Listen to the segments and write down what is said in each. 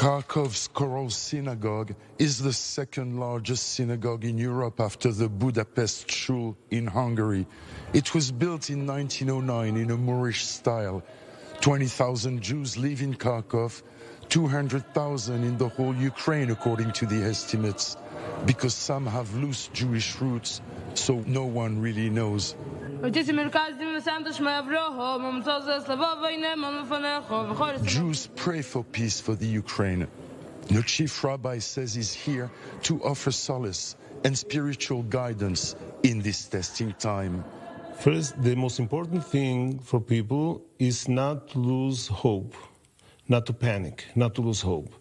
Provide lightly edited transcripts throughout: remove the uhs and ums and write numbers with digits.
Kharkov's Choral Synagogue is the second largest synagogue in Europe after the Budapest Shul in Hungary. It was built in 1909 in a Moorish style. 20,000 Jews live in Kharkov, 200,000 in the whole Ukraine according to the estimates, because some have loose Jewish roots, so no one really knows. Jews pray for peace for the Ukraine. The chief rabbi says he's here to offer solace and spiritual guidance in this testing time. First, the most important thing for people is not to lose hope, not to panic, not to lose hope.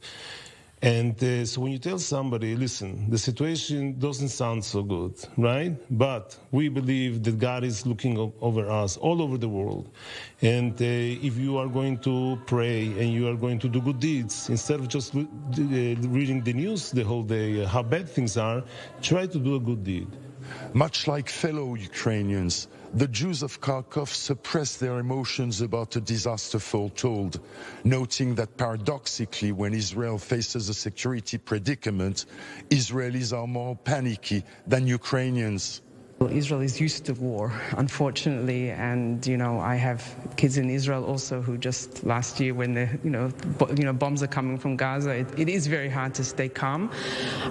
And so when you tell somebody, listen, the situation doesn't sound so good, right? But we believe that God is looking over us all over the world. And if you are going to pray and you are going to do good deeds, instead of just reading the news the whole day, how bad things are, try to do a good deed. Much like fellow Ukrainians, the Jews of Kharkov suppress their emotions about a disaster foretold, noting that paradoxically, when Israel faces a security predicament, Israelis are more panicky than Ukrainians. Well, Israel is used to war, unfortunately, and I have kids in Israel also who just last year, when the bombs are coming from Gaza, it is very hard to stay calm.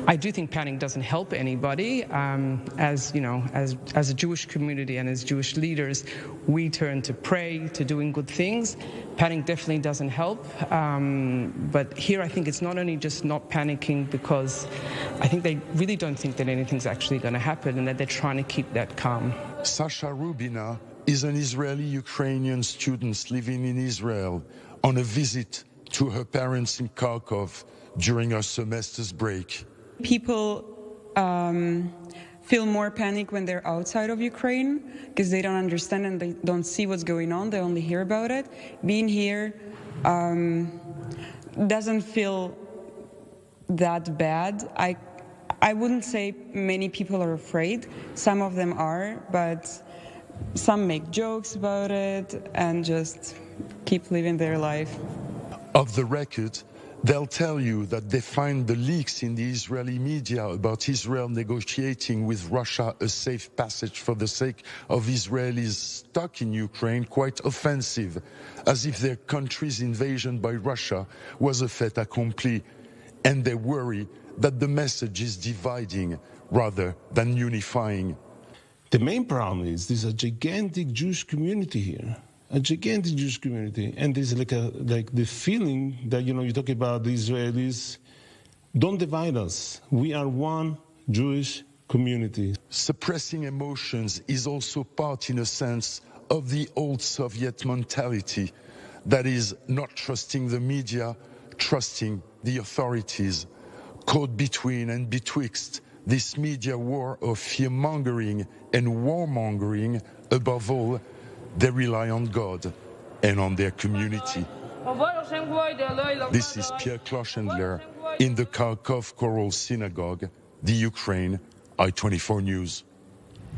I do think panic doesn't help anybody. As a Jewish community and as Jewish leaders, we turn to pray, to doing good things. Panic definitely doesn't help, but here I think it's not only just not panicking, because I think they really don't think that anything's actually going to happen and that they're trying to keep that calm. Sasha Rubina is an Israeli-Ukrainian student living in Israel on a visit to her parents in Kharkov during her semester's break. People feel more panic when they're outside of Ukraine because they don't understand and they don't see what's going on. They only hear about it. Being here doesn't feel that bad. I wouldn't say many people are afraid. Some of them are, but some make jokes about it and just keep living their life. Off the record, they'll tell you that they find the leaks in the Israeli media about Israel negotiating with Russia a safe passage for the sake of Israelis stuck in Ukraine quite offensive, as if their country's invasion by Russia was a fait accompli, and they worry that the message is dividing rather than unifying. The main problem is there's a gigantic Jewish community here. A gigantic Jewish community, and there's like the feeling that you talk about the Israelis. Don't divide us. We are one Jewish community. Suppressing emotions is also part, in a sense, of the old Soviet mentality, that is, not trusting the media, trusting the authorities. Caught between and betwixt this media war of fear-mongering and warmongering, above all, they rely on God and on their community. This is Pierre Kloschendler in the Kharkov Choral Synagogue, the Ukraine, I-24 News.